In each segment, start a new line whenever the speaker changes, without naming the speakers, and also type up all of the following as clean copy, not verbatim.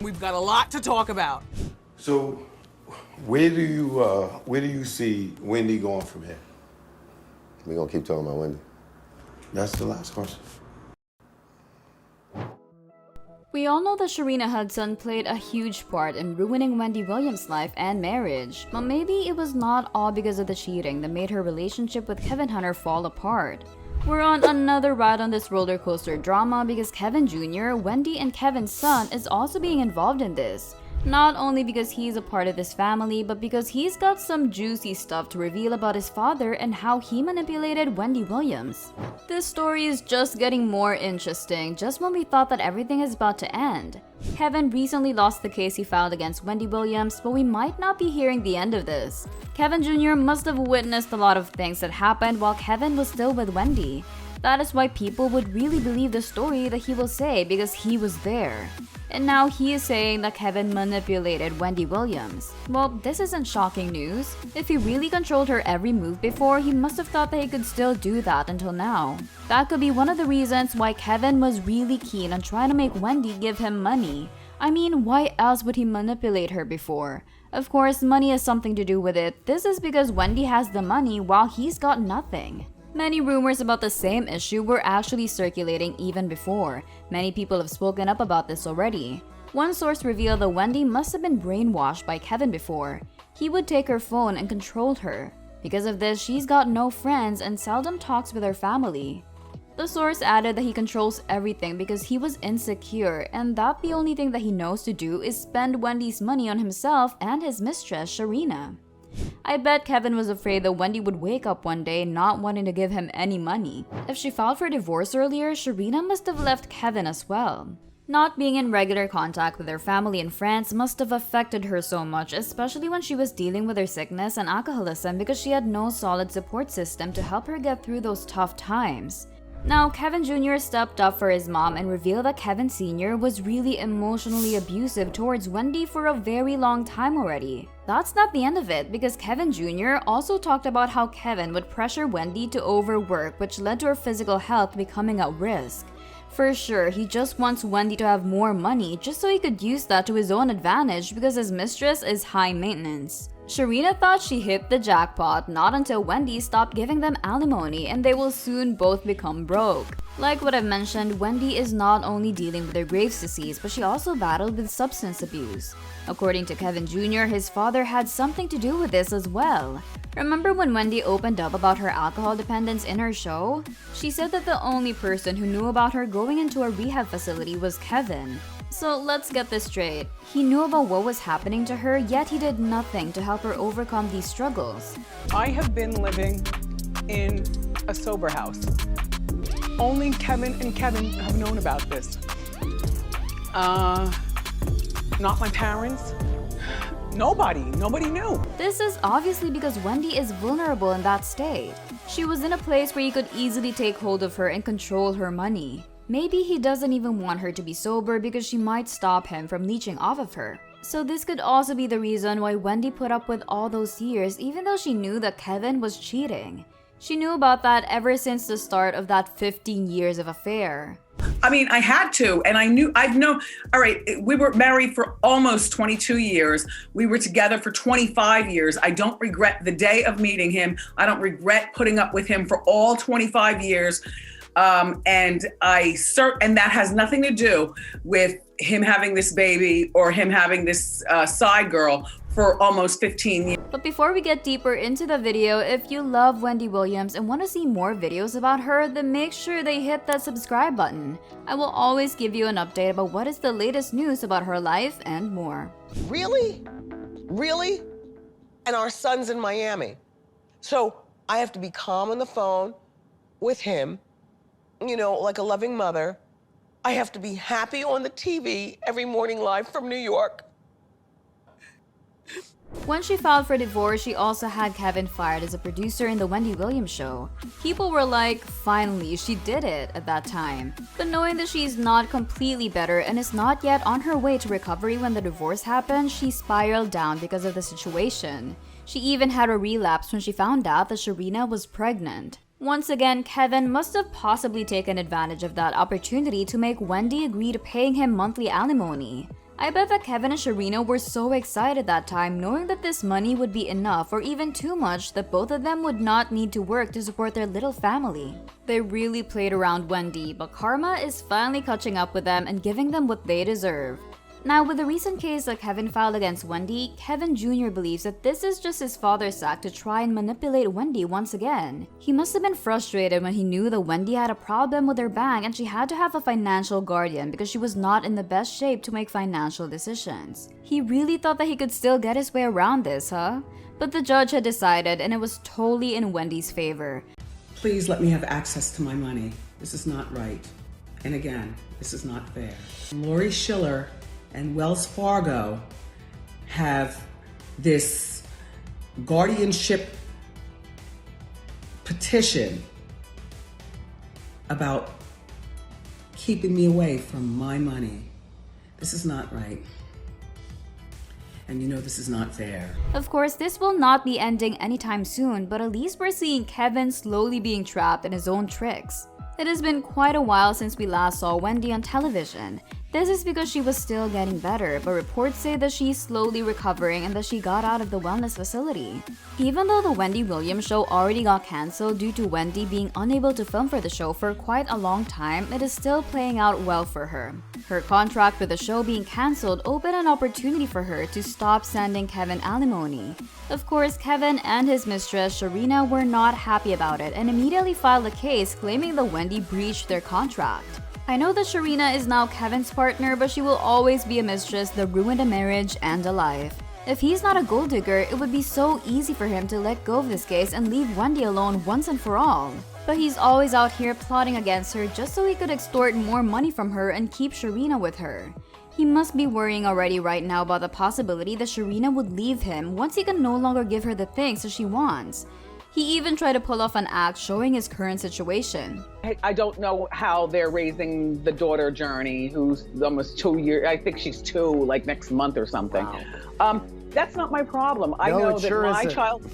We've got a lot to talk about.
So, where do you see Wendy going from here?
We're gonna keep talking about Wendy.
That's the last question.
We all know that Sharina Hudson played a huge part in ruining Wendy Williams' life and marriage, but maybe it was not all because of the cheating that made her relationship with Kevin Hunter fall apart. We're on another ride on this roller coaster drama because Kevin Jr., Wendy and Kevin's son, is also being involved in this. Not only because he's a part of this family, but because he's got some juicy stuff to reveal about his father and how he manipulated Wendy Williams. This story is just getting more interesting just when we thought that everything is about to end. Kevin recently lost the case he filed against Wendy Williams, but we might not be hearing the end of this. Kevin Jr. must have witnessed a lot of things that happened while Kevin was still with Wendy. That is why people would really believe the story that he will say because he was there. And now he is saying that Kevin manipulated Wendy Williams. Well, this isn't shocking news. If he really controlled her every move before, he must have thought that he could still do that until now. That could be one of the reasons why Kevin was really keen on trying to make Wendy give him money. I mean, why else would he manipulate her before? Of course, money has something to do with it. This is because Wendy has the money while he's got nothing. Many rumors about the same issue were actually circulating even before. Many people have spoken up about this already. One source revealed that Wendy must have been brainwashed by Kevin before. He would take her phone and control her. Because of this, she's got no friends and seldom talks with her family. The source added that he controls everything because he was insecure and that the only thing that he knows to do is spend Wendy's money on himself and his mistress, Sharina. I bet Kevin was afraid that Wendy would wake up one day not wanting to give him any money. If she filed for divorce earlier, Sharina must have left Kevin as well. Not being in regular contact with her family and friends must have affected her so much, especially when she was dealing with her sickness and alcoholism because she had no solid support system to help her get through those tough times. Now, Kevin Jr. stepped up for his mom and revealed that Kevin Sr. was really emotionally abusive towards Wendy for a very long time already. That's not the end of it, because Kevin Jr. also talked about how Kevin would pressure Wendy to overwork, which led to her physical health becoming at risk. For sure, he just wants Wendy to have more money just so he could use that to his own advantage because his mistress is high maintenance. Sharina thought she hit the jackpot not until Wendy stopped giving them alimony and they will soon both become broke. Like what I've mentioned, Wendy is not only dealing with her Graves' disease, but she also battled with substance abuse. According to Kevin Jr., his father had something to do with this as well. Remember when Wendy opened up about her alcohol dependence in her show? She said that the only person who knew about her going into a rehab facility was Kevin. So let's get this straight. He knew about what was happening to her, yet he did nothing to help her overcome these struggles.
I have been living in a sober house. Only Kevin and Kevin have known about this. Not my parents. Nobody knew.
This is obviously because Wendy is vulnerable in that state. She was in a place where he could easily take hold of her and control her money. Maybe he doesn't even want her to be sober because she might stop him from leeching off of her. So this could also be the reason why Wendy put up with all those years even though she knew that Kevin was cheating. She knew about that ever since the start of that 15 years of affair.
I mean, I had to, and I've known, all right, we were married for almost 22 years. We were together for 25 years. I don't regret the day of meeting him. I don't regret putting up with him for all 25 years. And that has nothing to do with him having this baby or him having this side girl for almost 15 years.
But before we get deeper into the video, if you love Wendy Williams and want to see more videos about her, then make sure they hit that subscribe button. I will always give you an update about what is the latest news about her life and more.
Really? Really? And our son's in Miami. So I have to be calm on the phone with him, you know, like a loving mother. I have to be happy on the TV every morning live from New York.
When she filed for divorce, she also had Kevin fired as a producer in the Wendy Williams show. People were like, finally, she did it at that time. But knowing that she's not completely better and is not yet on her way to recovery when the divorce happened, she spiraled down because of the situation. She even had a relapse when she found out that Sharina was pregnant. Once again, Kevin must have possibly taken advantage of that opportunity to make Wendy agree to paying him monthly alimony. I bet that Kevin and Sharina were so excited that time knowing that this money would be enough or even too much that both of them would not need to work to support their little family. They really played around Wendy, but karma is finally catching up with them and giving them what they deserve. Now, with the recent case that Kevin filed against Wendy, Kevin Jr. believes that this is just his father's act to try and manipulate Wendy once again. He must have been frustrated when he knew that Wendy had a problem with her bank and she had to have a financial guardian because she was not in the best shape to make financial decisions. He really thought that he could still get his way around this, huh? But the judge had decided, and it was totally in Wendy's favor.
Please let me have access to my money. This is not right. And again, this is not fair. Lori Schiller and Wells Fargo have this guardianship petition about keeping me away from my money. This is not right. And you know this is not fair.
Of course, this will not be ending anytime soon, but at least we're seeing Kevin slowly being trapped in his own tricks. It has been quite a while since we last saw Wendy on television. This is because she was still getting better, but reports say that she's slowly recovering and that she got out of the wellness facility. Even though the Wendy Williams show already got cancelled due to Wendy being unable to film for the show for quite a long time, it is still playing out well for her. Her contract with the show being cancelled opened an opportunity for her to stop sending Kevin alimony. Of course, Kevin and his mistress Sharina were not happy about it and immediately filed a case claiming that Wendy breached their contract. I know that Sharina is now Kevin's partner, but she will always be a mistress that ruined a marriage and a life. If he's not a gold digger, it would be so easy for him to let go of this case and leave Wendy alone once and for all. But he's always out here plotting against her just so he could extort more money from her and keep Sharina with her. He must be worrying already right now about the possibility that Sharina would leave him once he can no longer give her the things that she wants. He even tried to pull off an act showing his current situation.
I don't know how they're raising the daughter Journey, who's almost 2 years. I think she's 2, like next month or something.
Wow.
That's not my problem. I know that my child,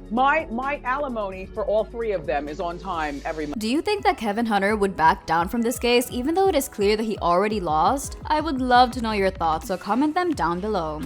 my alimony for all 3 of them is on time every month.
Do you think that Kevin Hunter would back down from this case even though it is clear that he already lost? I would love to know your thoughts, so comment them down below.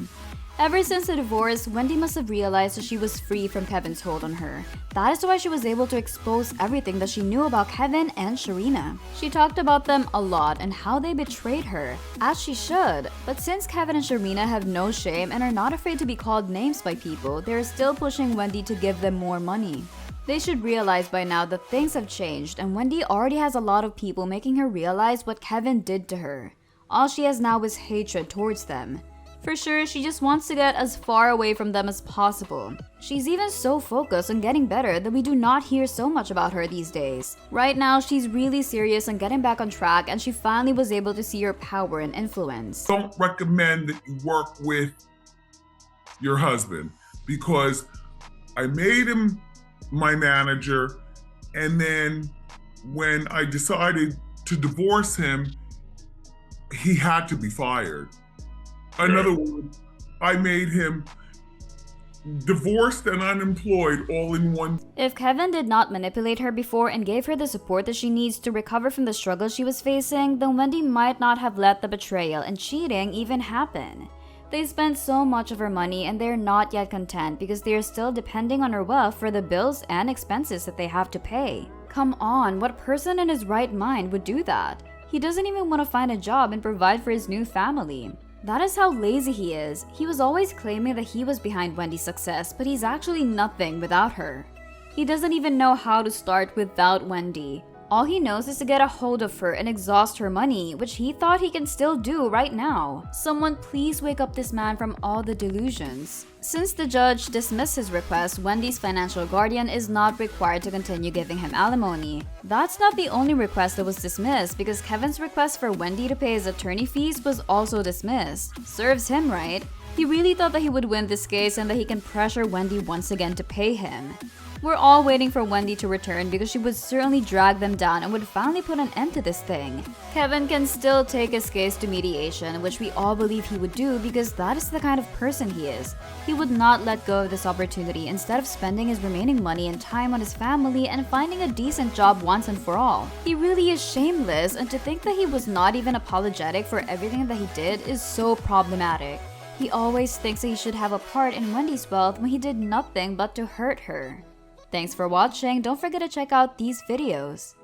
Ever since the divorce, Wendy must have realized that she was free from Kevin's hold on her. That is why she was able to expose everything that she knew about Kevin and Sharina. She talked about them a lot and how they betrayed her, as she should. But since Kevin and Sharina have no shame and are not afraid to be called names by people, they are still pushing Wendy to give them more money. They should realize by now that things have changed, and Wendy already has a lot of people making her realize what Kevin did to her. All she has now is hatred towards them. For sure, she just wants to get as far away from them as possible. She's even so focused on getting better that we do not hear so much about her these days. Right now, she's really serious on getting back on track, and she finally was able to see her power and influence.
Don't recommend that you work with your husband, because I made him my manager, and then when I decided to divorce him, he had to be fired. In other words, I made him divorced and unemployed all in one.
If Kevin did not manipulate her before and gave her the support that she needs to recover from the struggles she was facing, then Wendy might not have let the betrayal and cheating even happen. They spent so much of her money and they're not yet content because they are still depending on her wealth for the bills and expenses that they have to pay. Come on, what person in his right mind would do that? He doesn't even want to find a job and provide for his new family. That is how lazy he is. He was always claiming that he was behind Wendy's success, but he's actually nothing without her. He doesn't even know how to start without Wendy. All he knows is to get a hold of her and exhaust her money, which he thought he can still do right now. Someone please wake up this man from all the delusions. Since the judge dismissed his request, Wendy's financial guardian is not required to continue giving him alimony. That's not the only request that was dismissed, because Kevin's request for Wendy to pay his attorney fees was also dismissed. Serves him right. He really thought that he would win this case and that he can pressure Wendy once again to pay him. We're all waiting for Wendy to return because she would certainly drag them down and would finally put an end to this thing. Kevin can still take his case to mediation, which we all believe he would do because that is the kind of person he is. He would not let go of this opportunity instead of spending his remaining money and time on his family and finding a decent job once and for all. He really is shameless, and to think that he was not even apologetic for everything that he did is so problematic. He always thinks that he should have a part in Wendy's wealth when he did nothing but to hurt her. Thanks for watching. Don't forget to check out these videos.